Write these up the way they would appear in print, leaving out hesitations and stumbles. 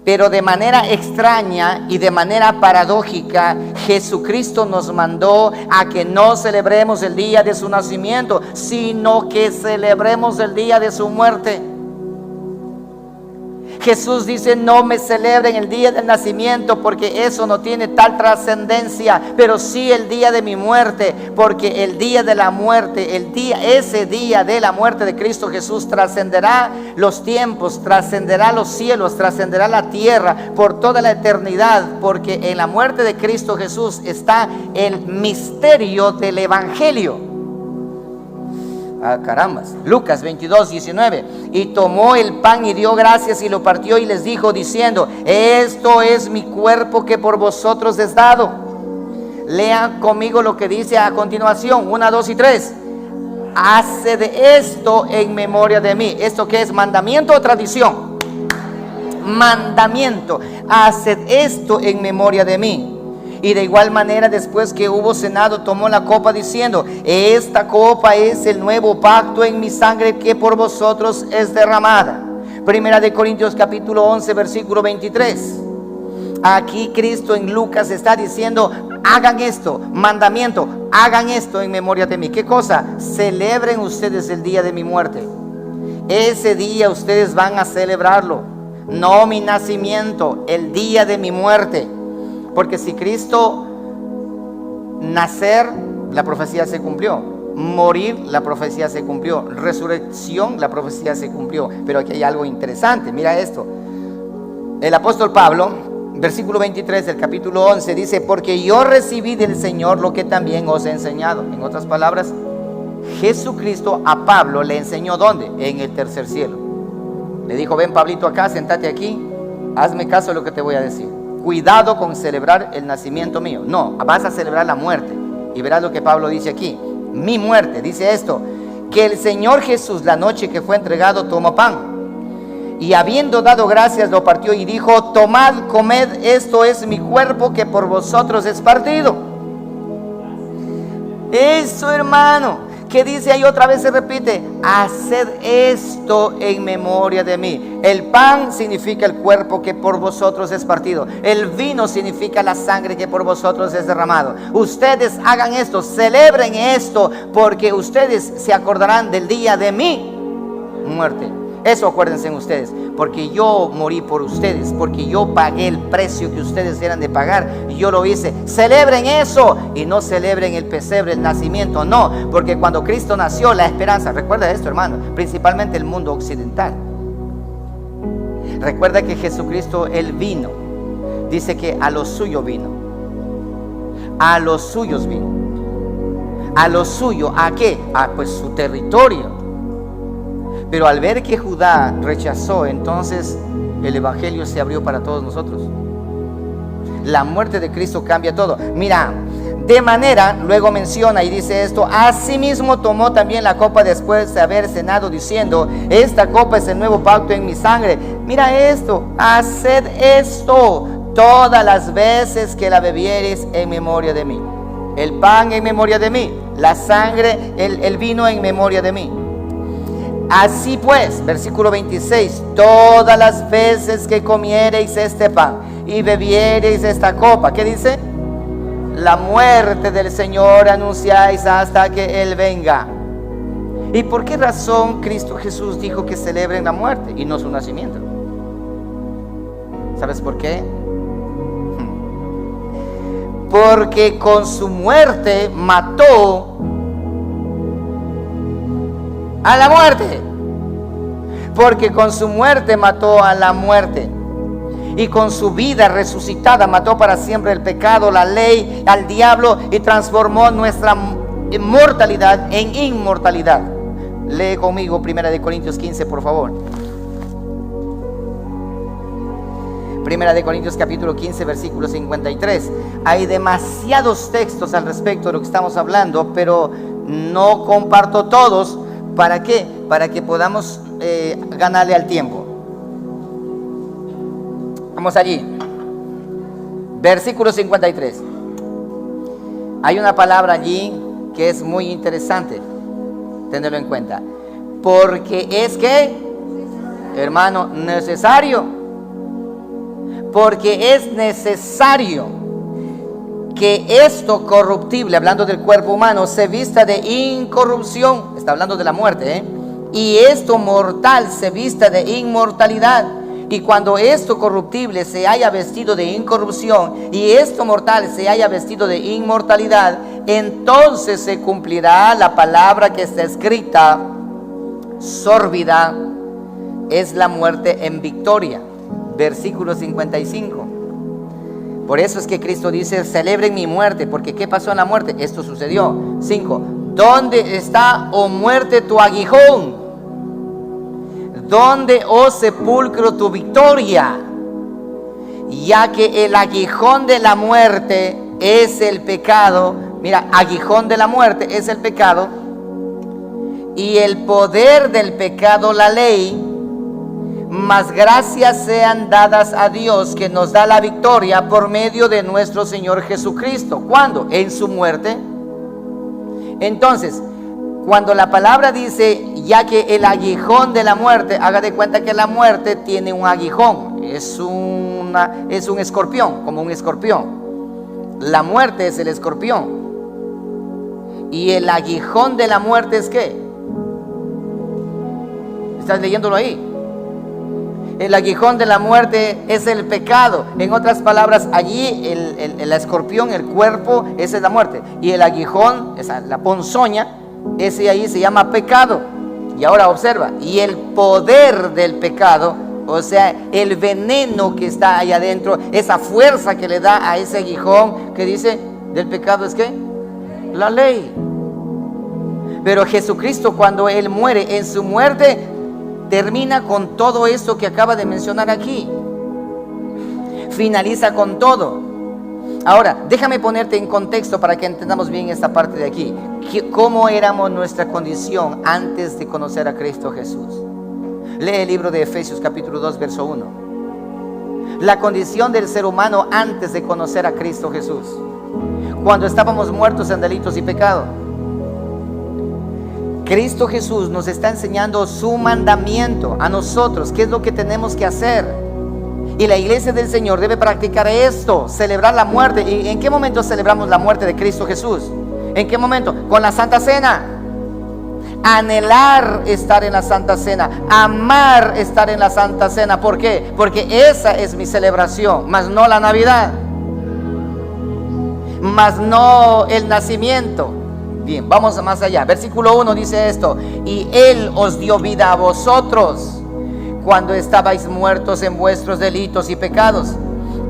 Pero de manera extraña y de manera paradójica, Jesucristo nos mandó a que no celebremos el día de su nacimiento, sino que celebremos el día de su muerte. Jesús dice: no me celebren el día del nacimiento, porque eso no tiene tal trascendencia, pero sí el día de mi muerte, porque el día de la muerte, ese día de la muerte de Cristo Jesús trascenderá los tiempos, trascenderá los cielos, trascenderá la tierra por toda la eternidad, porque en la muerte de Cristo Jesús está el misterio del evangelio. Carambas. Lucas 22:19. Y tomó el pan y dio gracias y lo partió y les dijo diciendo: esto es mi cuerpo que por vosotros es dado. Lean conmigo lo que dice a continuación: 1, 2 y 3. Haced esto en memoria de mí. ¿Esto qué es? ¿Mandamiento o tradición? Mandamiento. Haced esto en memoria de mí. Y de igual manera, después que hubo cenado, tomó la copa diciendo: esta copa es el nuevo pacto en mi sangre que por vosotros es derramada. Primera de Corintios capítulo 11 versículo 23. Aquí Cristo en Lucas está diciendo: hagan esto, mandamiento, hagan esto en memoria de mí. ¿Qué cosa? Celebren ustedes el día de mi muerte. Ese día ustedes van a celebrarlo, no mi nacimiento, el día de mi muerte. Porque si Cristo nacer, la profecía se cumplió. Morir, la profecía se cumplió. Resurrección, la profecía se cumplió. Pero aquí hay algo interesante, mira esto. El apóstol Pablo, versículo 23 del capítulo 11, dice: porque yo recibí del Señor lo que también os he enseñado. En otras palabras, Jesucristo a Pablo le enseñó ¿dónde? En el tercer cielo. Le dijo: ven, Pablito, acá, sentate aquí, hazme caso de lo que te voy a decir. Cuidado con celebrar el nacimiento mío. No, vas a celebrar la muerte. Y verás lo que Pablo dice aquí. Mi muerte, dice esto: que el Señor Jesús, la noche que fue entregado, tomó pan, y habiendo dado gracias, lo partió y dijo: tomad, comed, esto es mi cuerpo que por vosotros es partido. Eso, hermano, que dice ahí otra vez, se repite: haced esto en memoria de mí. El pan significa el cuerpo que por vosotros es partido. El vino significa la sangre que por vosotros es derramado. Ustedes hagan esto, celebren esto, porque ustedes se acordarán del día de mi muerte. Eso acuérdense ustedes, porque yo morí por ustedes, porque yo pagué el precio que ustedes eran de pagar, y yo lo hice. Celebren eso y no celebren el pesebre, el nacimiento, no, porque cuando Cristo nació, la esperanza, recuerda esto, hermano, principalmente el mundo occidental. Recuerda que Jesucristo, Él vino, dice que a lo suyo vino, a los suyos vino, a lo suyo, ¿a qué? A pues su territorio. Pero al ver que Judá rechazó, entonces el evangelio se abrió para todos nosotros. La muerte de Cristo cambia todo. Mira, de manera, luego menciona y dice esto: asimismo tomó también la copa después de haber cenado, diciendo: esta copa es el nuevo pacto en mi sangre. Mira esto: haced esto todas las veces que la bebiereis en memoria de mí. El pan en memoria de mí, la sangre, el vino en memoria de mí. Así pues, versículo 26, todas las veces que comiereis este pan y bebiereis esta copa, ¿qué dice? La muerte del Señor anunciáis hasta que Él venga. ¿Y por qué razón Cristo Jesús dijo que celebren la muerte y no su nacimiento? ¿Sabes por qué? Porque con su muerte mató a la muerte. Porque con su muerte mató a la muerte. Y con su vida resucitada mató para siempre el pecado, la ley, al diablo, y transformó nuestra mortalidad en inmortalidad. Lee conmigo 1 Corintios 15, por favor. 1 Corintios capítulo 15, versículo 53. Hay demasiados textos al respecto de lo que estamos hablando, pero no comparto todos. ¿Para qué? Para que podamos ganarle al tiempo. Vamos allí. Versículo 53. Hay una palabra allí que es muy interesante. Ténelo en cuenta. Porque es que, hermano, necesario. porque es necesario que esto corruptible, hablando del cuerpo humano, se vista de incorrupción, está hablando de la muerte, y esto mortal se vista de inmortalidad. Y cuando esto corruptible se haya vestido de incorrupción y esto mortal se haya vestido de inmortalidad, entonces se cumplirá la palabra que está escrita: sórbida es la muerte en victoria. Versículo 55. Por eso es que Cristo dice: celebren mi muerte, porque ¿qué pasó en la muerte? Esto sucedió. 5. ¿Dónde está, oh muerte, tu aguijón? ¿Dónde, oh sepulcro, tu victoria? Ya que el aguijón de la muerte es el pecado. Mira, aguijón de la muerte es el pecado, y el poder del pecado la ley. Mas gracias sean dadas a Dios, que nos da la victoria por medio de nuestro Señor Jesucristo. ¿Cuándo? En su muerte. Entonces, cuando la palabra dice, ya que el aguijón de la muerte, haga de cuenta que la muerte tiene un aguijón, es un escorpión, como un escorpión. La muerte es el escorpión. ¿Y el aguijón de la muerte es qué? ¿Estás leyéndolo ahí? El aguijón de la muerte es el pecado. En otras palabras, allí el escorpión, el cuerpo, esa es la muerte. Y el aguijón, esa, la ponzoña, ese ahí se llama pecado. Y ahora observa, y el poder del pecado, o sea, el veneno que está ahí adentro, esa fuerza que le da a ese aguijón, que dice, del pecado es ¿qué? La ley. Pero Jesucristo, cuando Él muere, en su muerte termina con todo esto que acaba de mencionar aquí. Finaliza con todo. Ahora, déjame ponerte en contexto para que entendamos bien esta parte de aquí. ¿Cómo éramos nuestra condición antes de conocer a Cristo Jesús? Lee el libro de Efesios capítulo 2, verso 1. La condición del ser humano antes de conocer a Cristo Jesús. Cuando estábamos muertos en delitos y pecado. Cristo Jesús nos está enseñando su mandamiento a nosotros, qué es lo que tenemos que hacer. Y la iglesia del Señor debe practicar esto, celebrar la muerte. ¿Y en qué momento celebramos la muerte de Cristo Jesús? ¿En qué momento? Con la Santa Cena. Anhelar estar en la Santa Cena, amar estar en la Santa Cena. ¿Por qué? Porque esa es mi celebración, más no la Navidad, más no el nacimiento. Bien, vamos más allá. Versículo 1 dice esto: y Él os dio vida a vosotros cuando estabais muertos en vuestros delitos y pecados,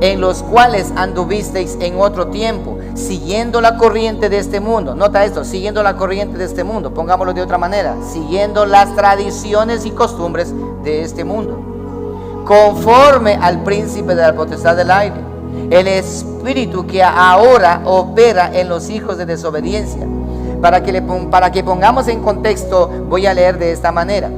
en los cuales anduvisteis en otro tiempo, siguiendo la corriente de este mundo. Nota esto, siguiendo la corriente de este mundo. Pongámoslo de otra manera: siguiendo las tradiciones y costumbres de este mundo, conforme al príncipe de la potestad del aire, el espíritu que ahora opera en los hijos de desobediencia. Para que pongamos en contexto, voy a leer de esta manera.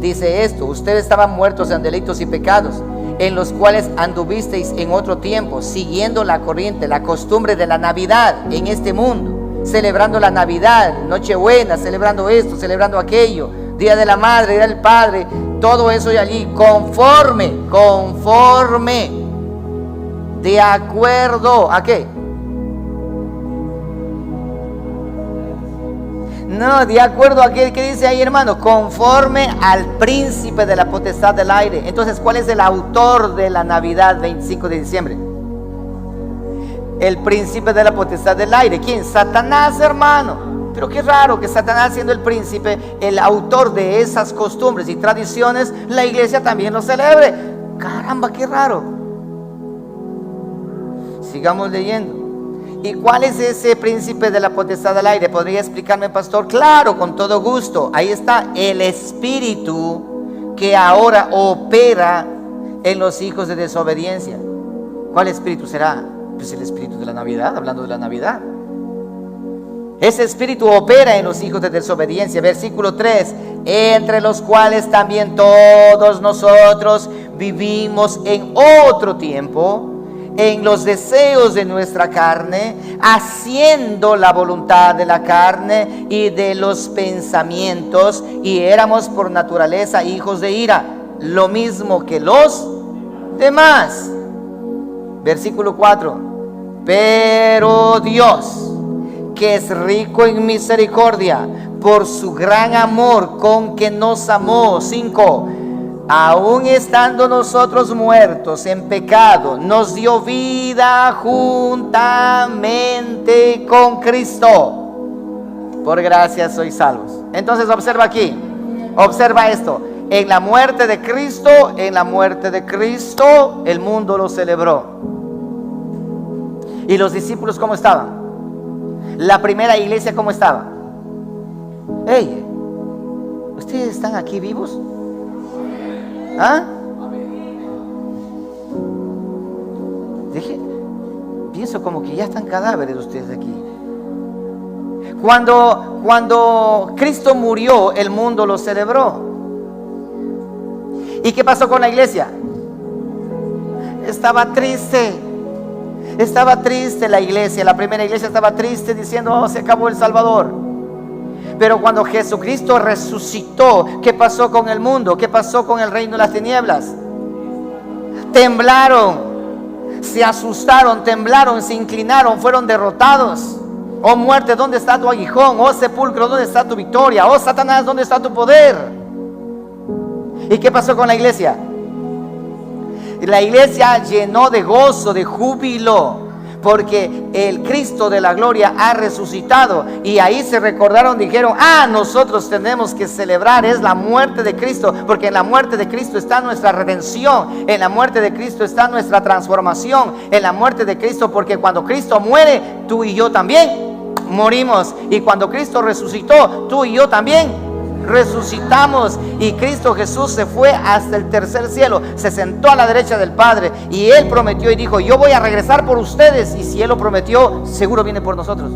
Dice esto: ustedes estaban muertos en delitos y pecados, en los cuales anduvisteis en otro tiempo, siguiendo la corriente, la costumbre de la Navidad en este mundo, celebrando la Navidad, Nochebuena, celebrando esto, celebrando aquello, Día de la Madre, Día del Padre, todo eso y allí, conforme, de acuerdo, ¿a qué? No, de acuerdo a qué dice ahí, hermano, conforme al príncipe de la potestad del aire. Entonces, ¿cuál es el autor de la Navidad 25 de diciembre? El príncipe de la potestad del aire. ¿Quién? Satanás, hermano. Pero qué raro que Satanás, siendo el príncipe, el autor de esas costumbres y tradiciones, la iglesia también lo celebre. Caramba, qué raro. Sigamos leyendo. ¿Y cuál es ese príncipe de la potestad del aire? ¿Podría explicarme, pastor? Claro, con todo gusto. Ahí está el espíritu que ahora opera en los hijos de desobediencia. ¿Cuál espíritu será? Pues el espíritu de la Navidad, hablando de la Navidad. Ese espíritu opera en los hijos de desobediencia. Versículo 3: entre los cuales también todos nosotros vivimos en otro tiempo, en los deseos de nuestra carne, haciendo la voluntad de la carne y de los pensamientos, y éramos por naturaleza hijos de ira, lo mismo que los demás. Versículo 4. Pero Dios, que es rico en misericordia, por su gran amor con que nos amó. 5. Aun estando nosotros muertos en pecado, nos dio vida juntamente con Cristo. Por gracia sois salvos. Entonces observa aquí, observa esto. En la muerte de Cristo, el mundo lo celebró. ¿Y los discípulos cómo estaban? La primera iglesia ¿cómo estaba? Hey, ¿ustedes están aquí vivos? ¿Ah? Pienso como que ya están cadáveres ustedes aquí. Cuando Cristo murió, el mundo lo celebró. ¿Y qué pasó con la iglesia? Estaba triste la iglesia. La primera iglesia estaba triste diciendo: oh, se acabó el Salvador. Pero cuando Jesucristo resucitó, ¿qué pasó con el mundo? ¿Qué pasó con el reino de las tinieblas? Temblaron, se asustaron, temblaron, se inclinaron, fueron derrotados. Oh muerte, ¿dónde está tu aguijón? Oh sepulcro, ¿dónde está tu victoria? Oh Satanás, ¿dónde está tu poder? ¿Y qué pasó con la iglesia? La iglesia llenó de gozo, de júbilo, porque el Cristo de la gloria ha resucitado. Y ahí se recordaron, dijeron: ah, nosotros tenemos que celebrar, es la muerte de Cristo, porque en la muerte de Cristo está nuestra redención, en la muerte de Cristo está nuestra transformación, en la muerte de Cristo, porque cuando Cristo muere, tú y yo también morimos, y cuando Cristo resucitó, tú y yo también resucitamos. Y Cristo Jesús se fue hasta el tercer cielo, se sentó a la derecha del Padre, y Él prometió y dijo: yo voy a regresar por ustedes. Y si Él lo prometió, seguro viene por nosotros.